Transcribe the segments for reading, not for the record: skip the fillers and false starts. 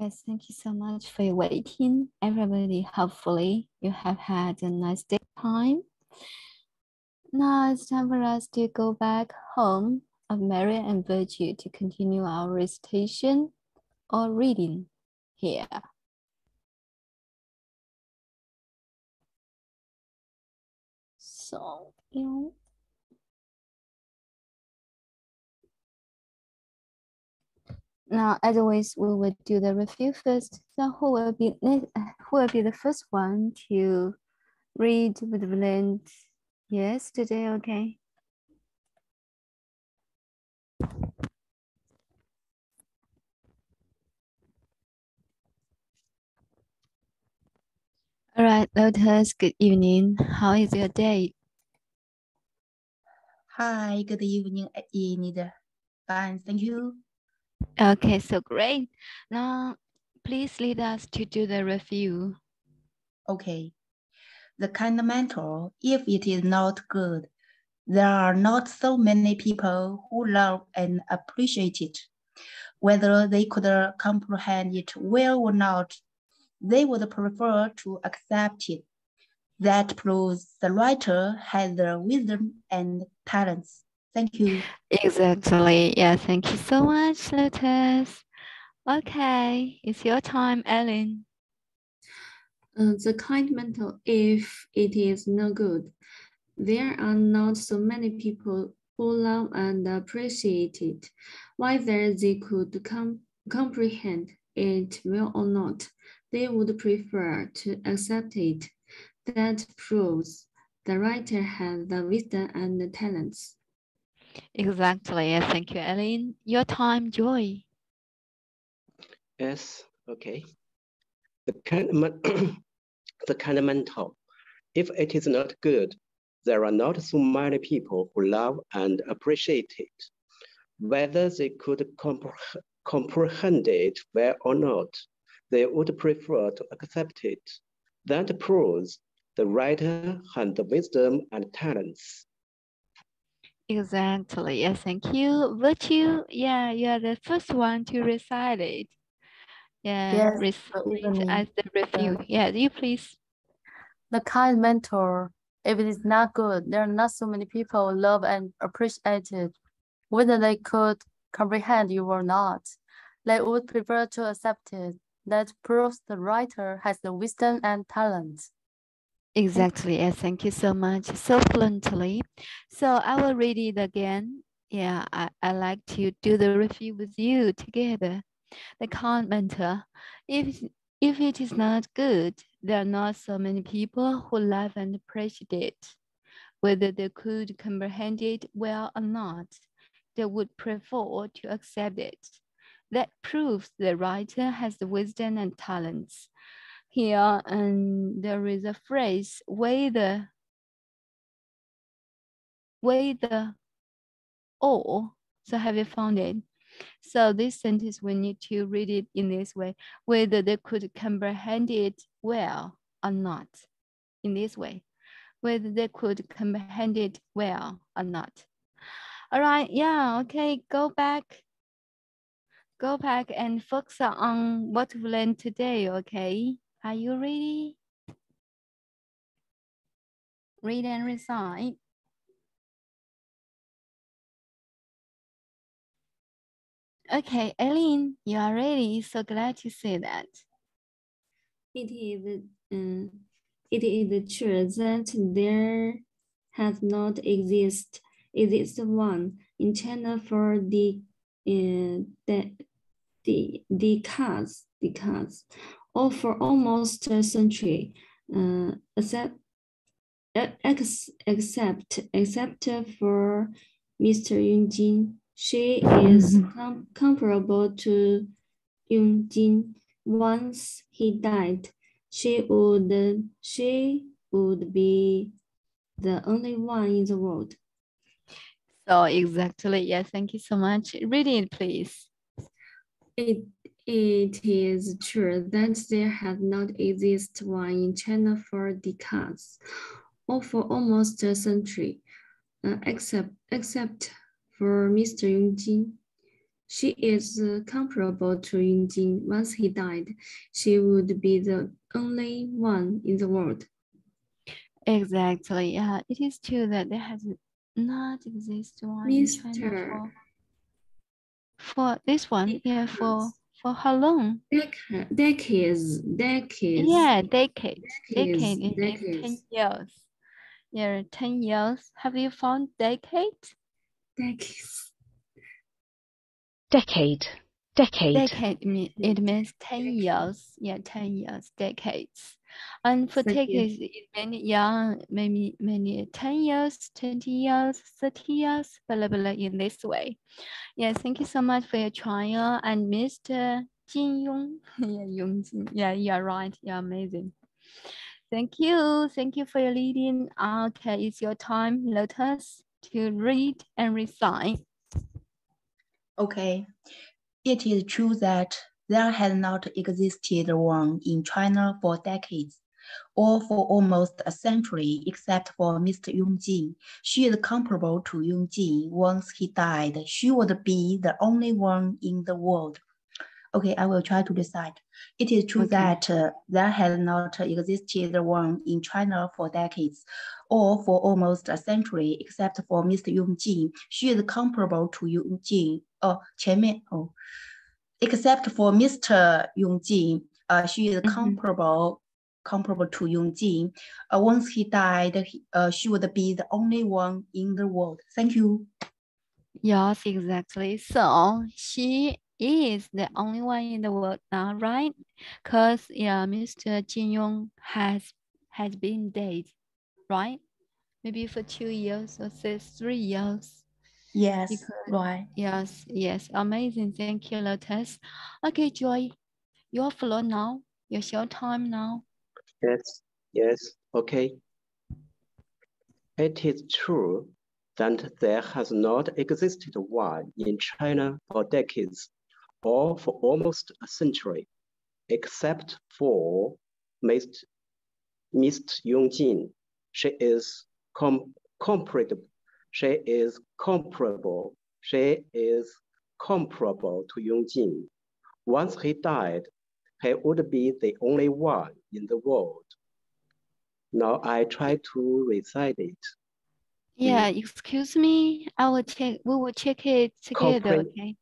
Yes, thank you so much for your waiting. Everybody, hopefully you have had a nice day time. Now it's time for us to go back home of Mary and Virtue to continue our recitation or reading here. So, now, as always, we will do the review first. So, who will be the first one to read with Valent? Yes, today, okay. All right, Lotus, good evening. How is your day? Hi, good evening, Enid. Fine, thank you. Okay, so great. Now, please lead us to do the review. Okay. The kind of mentor, if it is not good, there are not so many people who love and appreciate it. Whether they could comprehend it well or not, they would prefer to accept it. That proves the writer has the wisdom and talents. Thank you. Exactly. Yeah, thank you so much, Lotus. Okay, it's your time, Ellen. The kind mental, if it is no good, there are not so many people who love and appreciate it. Whether they could comprehend it well or not, they would prefer to accept it. That proves the writer has the wisdom and the talents. Exactly. Thank you, Ellen. Your time, Joy. Yes, okay. The kind of mental, if it is not good, there are not so many people who love and appreciate it. Whether they could comprehend it well or not, they would prefer to accept it. That proves the writer has the wisdom and talents. Exactly. Yes, thank you. Virtue, yeah, you are the first one to recite it. Yeah, Yes, read as the review. Yeah, you please. The kind mentor, if it is not good, there are not so many people who love and appreciate it. Whether they could comprehend you or not, they would prefer to accept it. That proves the writer has the wisdom and talent. Exactly. Yes, thank you so much. So fluently. So I will read it again. Yeah, I like to do the review with you together. The commenter. If it is not good, there are not so many people who love and appreciate it. Whether they could comprehend it well or not, they would prefer to accept it. That proves the writer has the wisdom and talents. Here, and there is a phrase, whether or. So have you found it? So this sentence, we need to read it in this way, whether they could comprehend it well or not, in this way, whether they could comprehend it well or not. All right, yeah, okay, go back and focus on what we learned today, okay? Are you ready? Read and recite. Okay, Eileen, you are ready. So glad to see that. It is true that there has not exist one in China for decades, or for almost a century, except for Mr. Yunjin. She is comparable to Yunjin. Once he died, she would be the only one in the world. So exactly, yes, thank you so much. Read it, please. It is true that there has not existed one in China for decades, or for almost a century, except for Mr. Yunjin. She is comparable to Yunjin. Once he died, she would be the only one in the world. Exactly. Yeah, it is true that there has not existed one in China Mr. for this one. Yeah, for how long? Decades. Yeah, decade. Decade it means 10 Decades. years. Yeah, 10 years. Have you found decade? Decades. Decade. Decade it means 10 years. Yeah, 10 years, decades. And for Thank you. decades, it means young, maybe many 10 years, 20 years, 30 years, blah, blah, in this way. Yeah, thank you so much for your trial. And Mr. Jin Yong. Yeah, Yongjin. Yeah, you're right. You're amazing. Thank you. Thank you for your leading. Okay, it's your time, Lotus, to read and recite. Okay. It is true that there has not existed one in China for decades, or for almost a century, except for Mr. Yongjin. She is comparable to Yongjin. Once he died, she would be the only one in the world. Okay, I will try to recite. It is true that there has not existed one in China for decades, or for almost a century, except for Mr. Yongjin. She is comparable to Yongjin. Except for Mr. Yongjin, she is comparable to Yongjin. Once he died, she would be the only one in the world. Thank you. Yes, exactly. So she is the only one in the world now, right? Because yeah, Mr. Jin Yong has been dead, right? Maybe for 2 years or say 3 years. Yes, right. Yes, amazing. Thank you, Lotus. Okay, Joy, your floor now. Your show time now. Yes, okay. It is true that there has not existed one in China for decades or for almost a century, except for Miss Yongjin. She is comparable. She is comparable. She is comparable to Yongjin. Once he died, he would be the only one in the world. Now I try to recite it. Yeah, excuse me. I will check. We will check it together. Okay.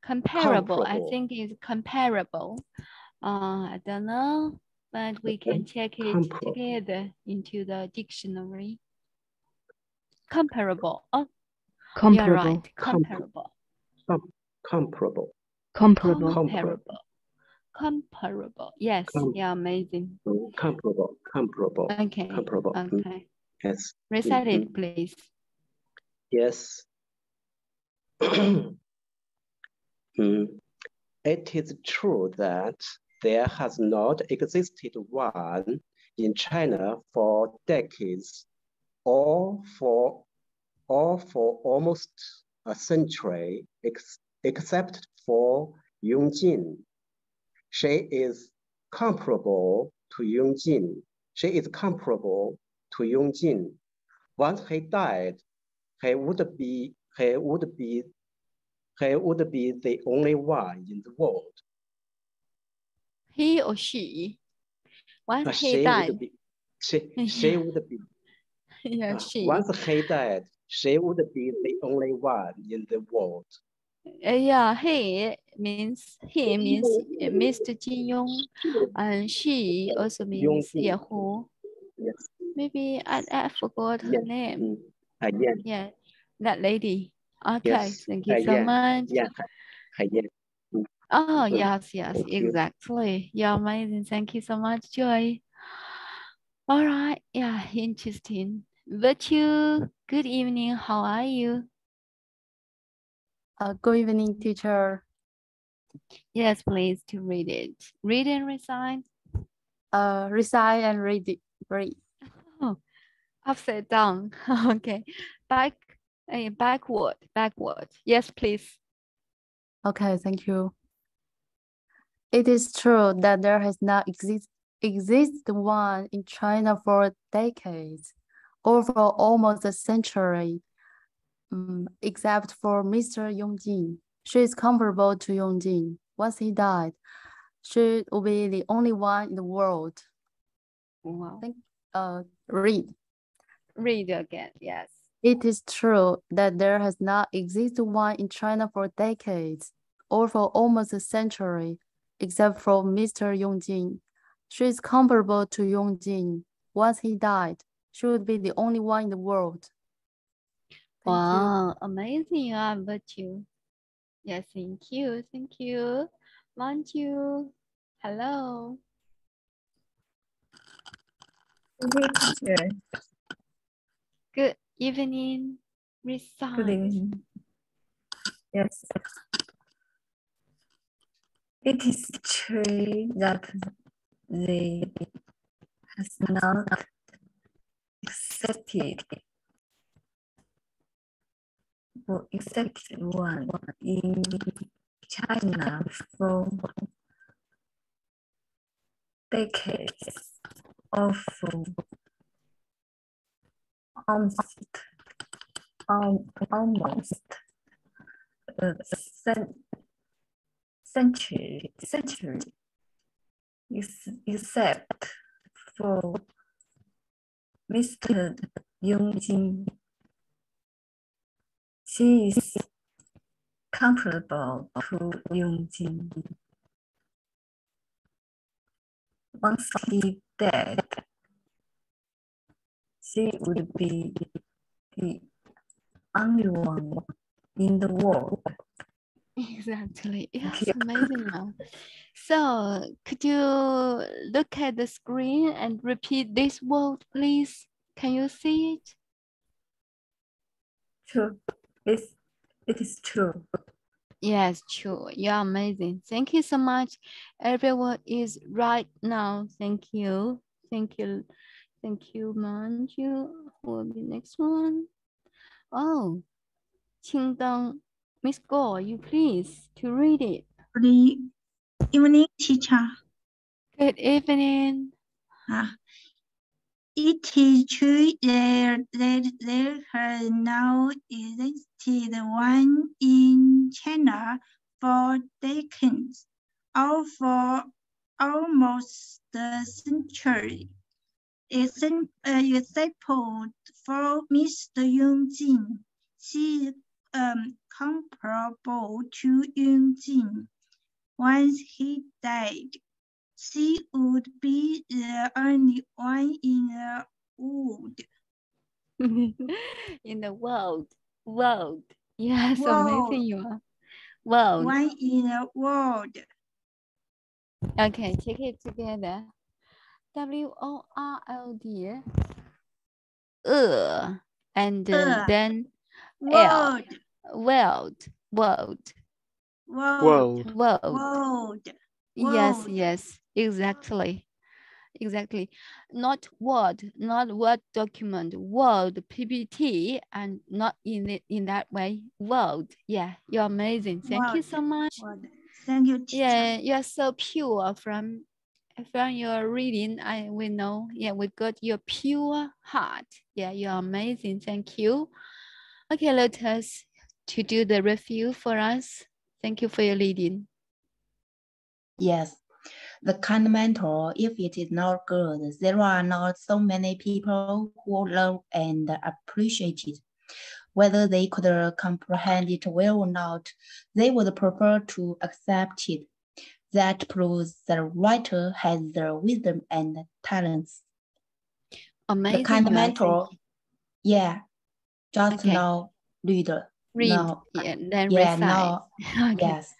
Comparable. I think it's comparable. I don't know, but we can check it together into the dictionary. Comparable. Oh, you're right. Comparable. Comparable. Yes. Yeah. Amazing. Comparable. Okay. Comparable. Okay. Yes. Recite it, please. Yes. It is true that there has not existed one in China for decades or for almost a century, except for Yongjin. She is comparable to Yongjin. Once he died, he would be the only one in the world. He or she? Once he She died. would be. She would be. Yeah, she. Once he died, she would be the only one in the world. Yeah, he means Mr. Jin Yong, and she also means who? Yes. Maybe I forgot her name. Yes. Yeah, that lady. Okay, Yes. thank you so much. Yes. Oh, yes, Thank exactly. You're amazing. Thank you so much, Joy. All right. Yeah, interesting. Virtue, good evening. How are you? Good evening, teacher. Yes, please to read it. Read and recite. Recite and read it. Read. Oh, upside down. Okay. Backward. Yes, please. Okay, thank you. It is true that there has not existed one in China for decades or for almost a century, except for Mr. Yongjin. She is comparable to Yongjin. Once he died, she will be the only one in the world. Wow. Read. Read again, yes. It is true that there has not existed one in China for decades, or for almost a century, except for Mr. Yongjin. She is comparable to Yongjin. Once he died, she would be the only one in the world. Thank Wow, amazing, Virtue. Yes, thank you, thank you. Manju, hello. Good teacher. Good evening. Good Recite. evening. Yes. It is true that they has not accepted one in China for decades of almost a century, except for Mr. Yongjin. She is comparable to Yongjin. Once he died, she would be the only one in the world. Exactly. Yes, amazing. So could you look at the screen and repeat this word, please? Can you see it? True. It is true. Yes, true. You're amazing. Thank you so much. Everyone is right now. Thank you. Thank you. Thank you, Manju. Who will be next one? Oh, Qingdang. Miss Go, you please to read it. Good evening, teacher. Good evening. It is true that there has now existed one in China for decades, or for almost a century. Except for Mr. Yongjin, she is comparable to Yongjin. Once he died, she would be the only one in the world. In the world. World. Yes, World. amazing you are. World. One in the world. Okay, take it together. W-O-R-L-D. And then World. L. World. World. World. World. World. Yes, World. yes, exactly. Exactly. Not Word, not Word document, Word PPT, and not in that way. World. Yeah, you're amazing. Thank you so much. World. Thank you, teacher. Yeah, you're so pure from your reading. We know. Yeah, we got your pure heart. Yeah, you're amazing. Thank you. Okay, let us to do the review for us. Thank you for your reading. Yes. The kind mentor, if it is not good, there are not so many people who love and appreciate it. Whether they could comprehend it well or not, they would prefer to accept it. That proves the writer has the wisdom and talents. Amazing. The kind mentor, yeah, just okay. now read. Now, yeah, then yeah, recite. now, okay. yes.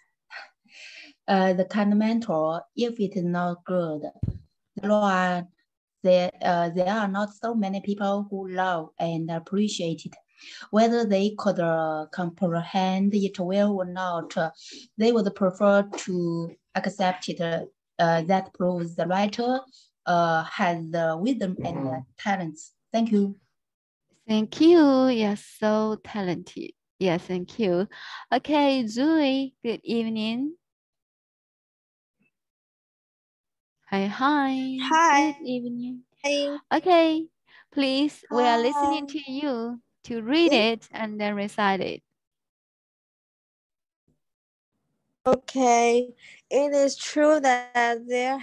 The kind mentor, if it is not good, there are not so many people who love and appreciate it. Whether they could comprehend it well or not, they would prefer to accept it. That proves the writer has the wisdom and talents. Thank you. Thank you. You're so talented. Yes, thank you. Okay, Zoe, good evening. Hi. Hi. Good evening. Okay, please, we are listening to you to read it and then recite it. Okay, it is true that there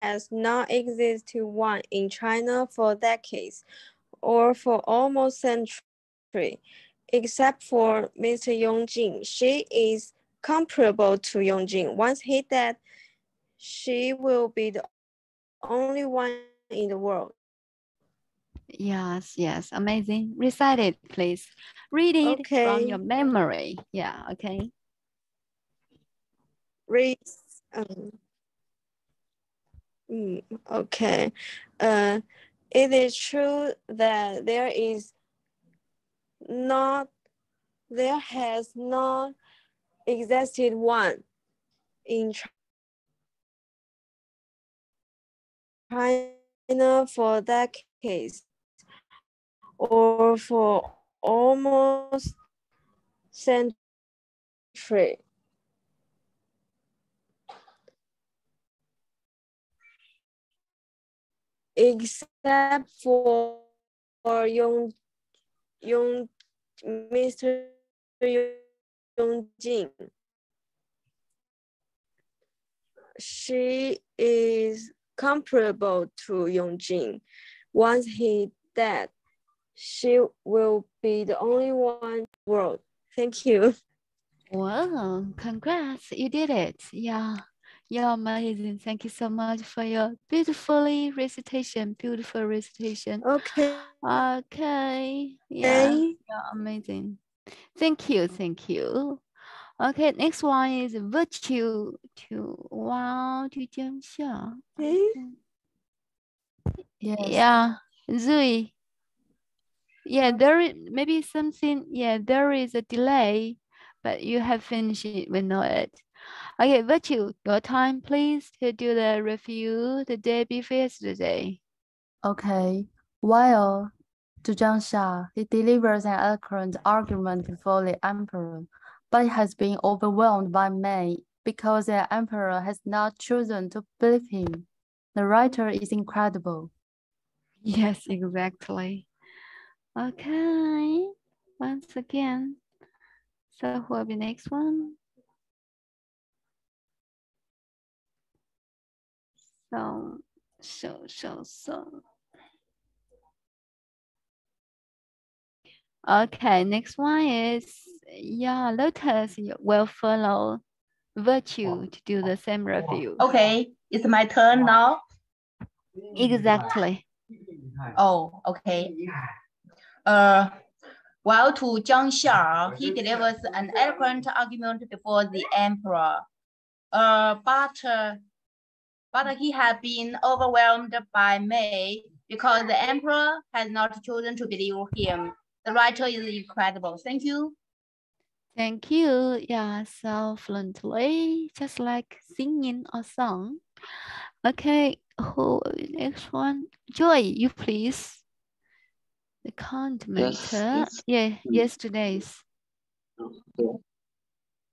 has not existed one in China for decades or for almost century, except for Mr. Yongjing. She is comparable to Yongjing. Once he dead, she will be the only one in the world. Yes, yes, amazing. Recite it, please. Read it from your Okay, memory. Yeah, okay. read. Okay. Uh, it is true that not there has not existed one in China for decades or for almost century. Except for Mr. Yongjing. She is comparable to Yongjing. Once he dead, she will be the only one in the world. Thank you. Wow, congrats, you did it. Yeah, you're amazing. Thank you so much for your beautiful recitation. Okay, yeah, Okay. you're amazing. Thank you, thank you. Okay, next one is virtue to wow to 江夏. Yes. Yeah, Zui. Yeah, there is maybe something. Yeah, there is a delay, but you have finished it. We know it. Okay, virtue, your time, please, to do the review the day before yesterday. Okay. While to Jiangsha, he delivers an eloquent argument before the emperor, but he has been overwhelmed by Mei because the emperor has not chosen to believe him. The writer is incredible. Yes, exactly. Okay, once again. So who will be next one? So. Okay, next one is, yeah, Lotus will follow virtue to do the same review. Okay, it's my turn now. Exactly. Oh, okay. While to Zhang Xia, he delivers an eloquent argument before the emperor. But he had been overwhelmed by Mei because the emperor has not chosen to believe him. The writer is incredible. Thank you. Thank you. Yeah, so fluently, just like singing a song. Okay, who next one? Joy, you please. The condiment. Yeah, yesterday's.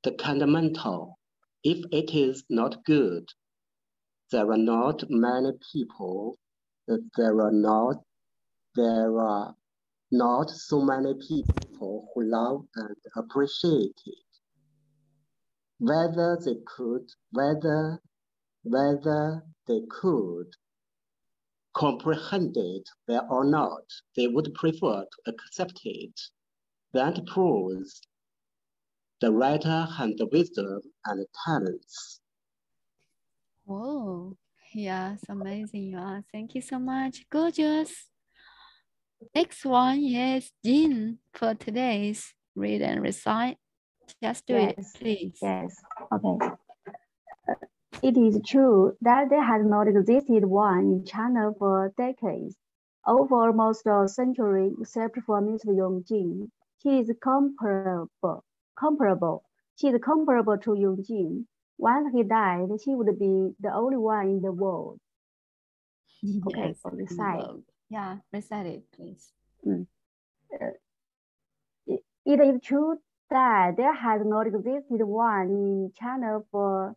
The fundamental, if it is not good, there are not many people, there are not so many people who love and appreciate it. Whether they could comprehend it well or not, they would prefer to accept it. That proves the writer has the wisdom and talents. Whoa, yes, amazing. Thank you so much. Gorgeous. Next one is Jean for today's read and recite. Just do it, please. Yes. Okay. It is true that there has not existed one in China for decades, over almost a century, except for Mr. Yongjing. He is comparable. She is comparable to Yongjing. Once he died, she would be the only one in the world. Okay, Yes, for recite. Yeah, recite it, please. It is true that there has not existed one in China for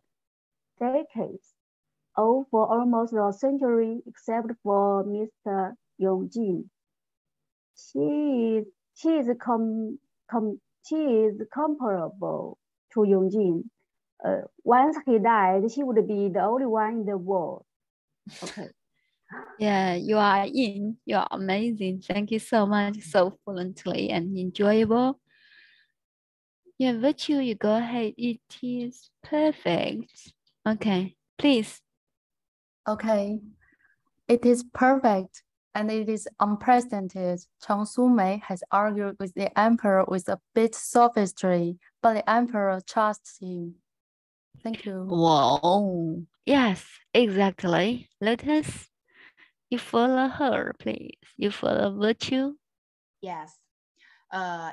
decades, for almost a century, except for Mr. Yongjing. She is comparable to Yongjin. Once he died, she would be the only one in the world. Okay. Yeah, you are in. You are amazing. Thank you so much. So fluently and enjoyable. Yeah, virtue, you go ahead. It is perfect. Okay, please. Okay. It is perfect and it is unprecedented. Chang Su-mei has argued with the emperor with a bit sophistry, but the emperor trusts him. Thank you. Whoa. Yes, exactly. Let us. You follow her, please. You follow virtue. Yes.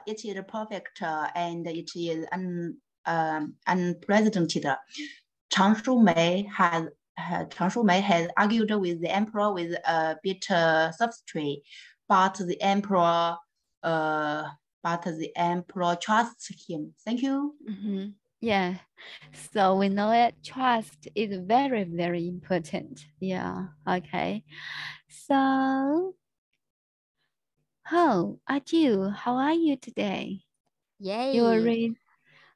It is perfect and it is unprecedented. Chang Shumei has argued with the emperor with a bit sophistry, but the emperor trusts him. Thank you. Mm-hmm. Yeah. So we know that trust is very, very important. Yeah. Okay. So, Aju, how are you today? You will Yay, read.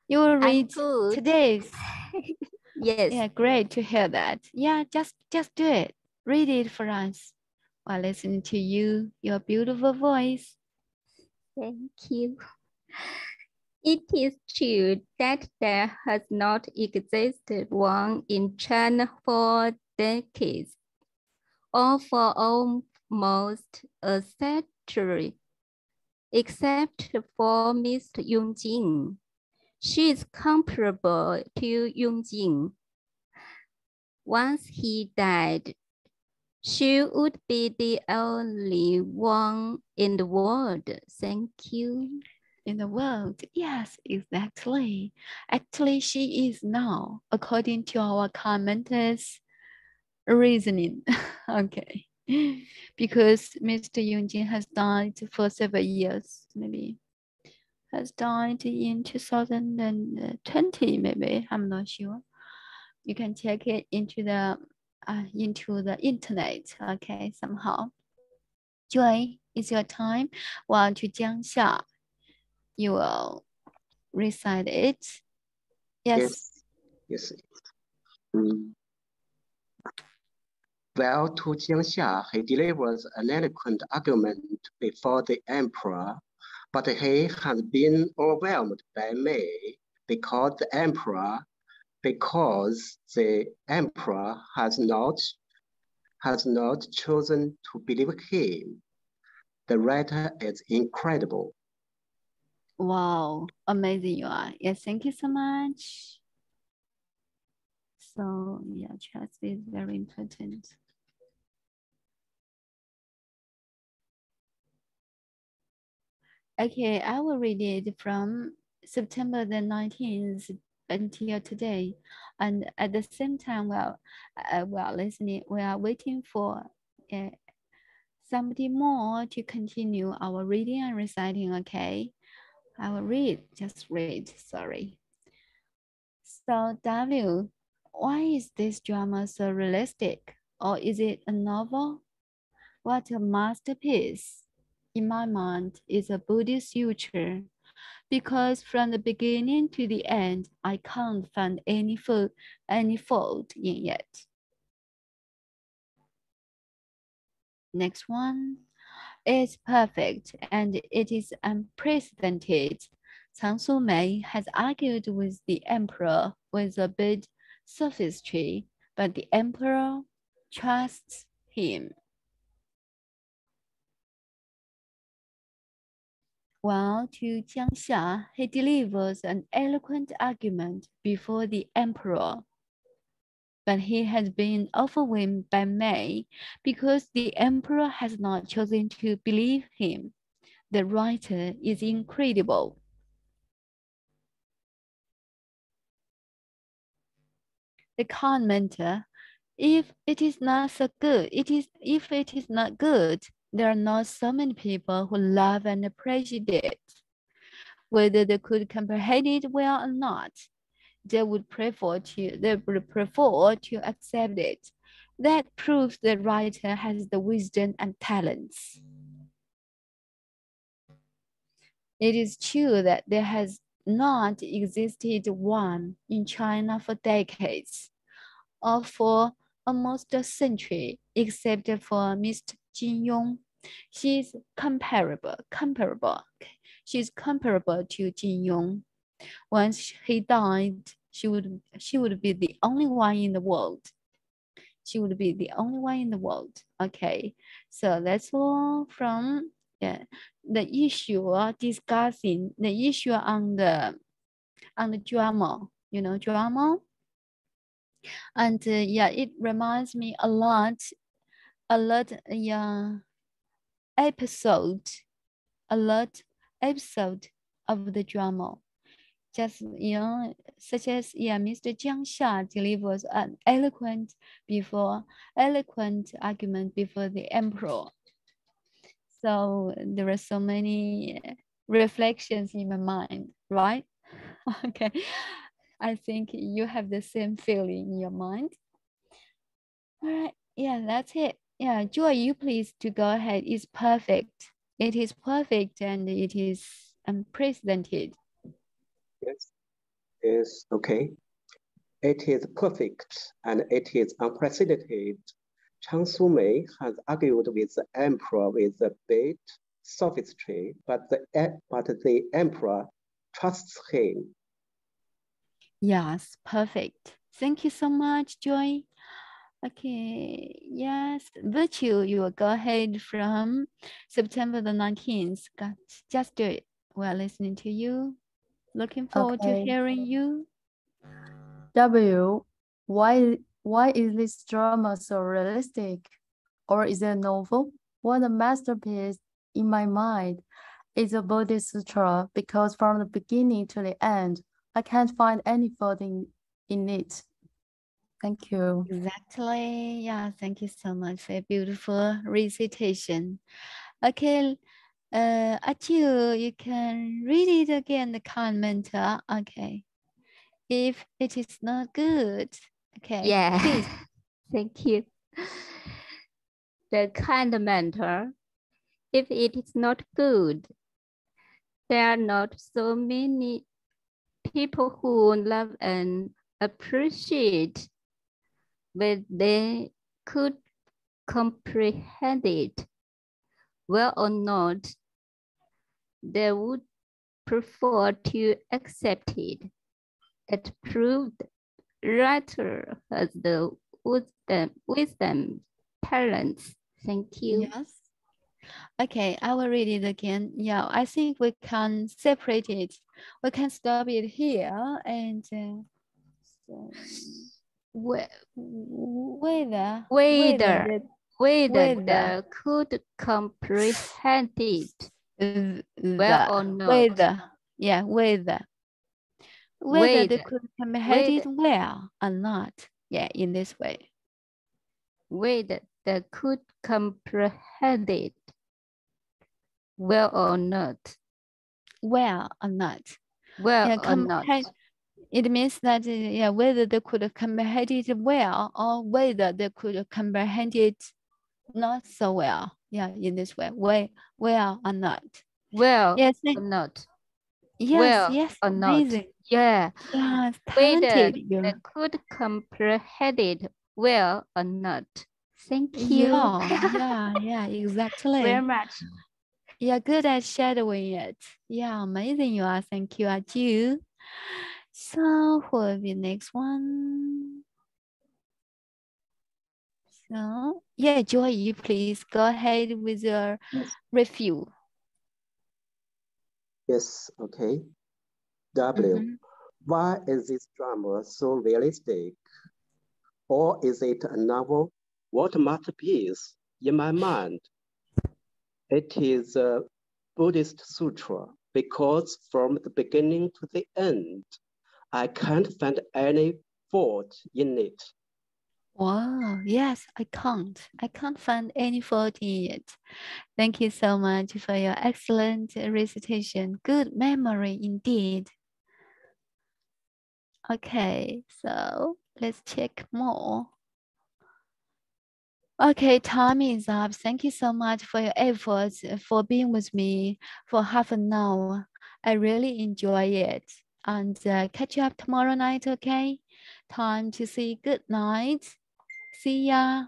You will I'm read good. today's. Yes, Yeah, great to hear that. Yeah, just do it. Read it for us while listening to you, your beautiful voice. thank you. It is true that there has not existed one in China for decades, or for almost a century, except for Mr. Yongjing. She is comparable to Yongjing. Once he died, she would be the only one in the world. Thank you. In the world, yes, exactly. Actually, she is now, according to our commenters' reasoning. Okay. Because Mr. Yunjin has died for several years, maybe. Has died in 2020, maybe. I'm not sure. You can check it into the internet. Okay, somehow. Joy, it's your time. While to Jiangxia, you will recite it. Yes. Yes. Mm. While to Jiangxia, he delivers an eloquent argument before the emperor, but he has been overwhelmed by Mei because the emperor has not chosen to believe him. The writer is incredible. Wow, amazing you are. Yes, thank you so much. So yeah, trust is very important. Okay, I will read it from September the 19th until today. And at the same time, we are listening, we are waiting for somebody more to continue our reading and reciting, okay? I will read, just read, sorry. So W, why is this drama so realistic? Or is it a novel? What a masterpiece. In my mind, is a Buddhist suture, because from the beginning to the end, I can't find any fault in it. Next one. It's perfect and it is unprecedented. Chang Su-mei has argued with the emperor with a bit sophistry, but the emperor trusts him. While to Jiangxia, he delivers an eloquent argument before the emperor. But he has been overwhelmed by Mei because the emperor has not chosen to believe him. The writer is incredible. The commenter, if it is not so good, if it is not good, there are not so many people who love and appreciate it. Whether they could comprehend it well or not, they would prefer to accept it. That proves the writer has the wisdom and talents. It is true that there has not existed one in China for decades or for almost a century, except for Mr. Jin Yong. She's comparable. Okay. She's comparable to Jin Yong. Once he died, she would be the only one in the world. She would be the only one in the world. Okay, so that's all from the issue discussing the issue on the drama. You know, drama. And yeah, it reminds me a lot, yeah, episode, a lot episode of the drama. Just, you know, such as, yeah, Mr. Jiang Xia delivers an eloquent argument before the emperor. So there are so many reflections in my mind, right? Okay, I think you have the same feeling in your mind. All right, yeah, that's it. Yeah, Joy, you please to go ahead. It's perfect. It is perfect and it is unprecedented. Yes, it's okay. It is perfect and it is unprecedented. Chang Su-mei has argued with the emperor with a bit sophistry, but the emperor trusts him. Yes, perfect. Thank you so much, Joy. Okay, yes, Virtue, you will go ahead from September the 19th. Just do it. We're listening to you. Looking forward to hearing you. W, why is this drama so realistic? Or is it a novel? What a masterpiece in my mind is a Bodhisattva because from the beginning to the end, I can't find any fault in it. Thank you. Exactly. Yeah, thank you so much for a beautiful recitation. Okay, Achu, you can read it again, the comment. Okay. If it is not good, okay, Yeah. please. Thank you. The kind mentor, if it is not good, there are not so many people who love and appreciate, but they could comprehend it well or not, they would prefer to accept it. It proved writer has the wisdom, talents. Thank you. Yes. Okay, I will read it again. Yeah, I think we can separate it. We can stop it here and so whether they could comprehend it well or not. Whether they could comprehend it well or not. Yeah, in this way. Whether they could comprehend it well or not. Well or not. Well or not. It means that yeah, whether they could comprehend it well or whether they could comprehend it not so well. Yeah, in this way, well or not. Well yes, or not. Yes, well yes, or amazing. Not. Yeah. Yes, Whether talented. they could comprehend it well or not. Thank you. Yeah, exactly. Very much. You're good at shadowing it. Yeah, amazing you are. Thank you, Aju. So who will be next one? So yeah, Joy, you please go ahead with your review. Yes, okay. W, why is this drama so realistic? Or is it a novel? What masterpiece in my mind? It is a Buddhist sutra because from the beginning to the end, I can't find any fault in it. Wow, yes, I can't find any fault in it. Thank you so much for your excellent recitation. Good memory indeed. Okay, so let's check more. Okay, time is up. Thank you so much for your efforts, for being with me for half an hour. I really enjoy it. And catch you up tomorrow night, okay? Time to say good night. See ya.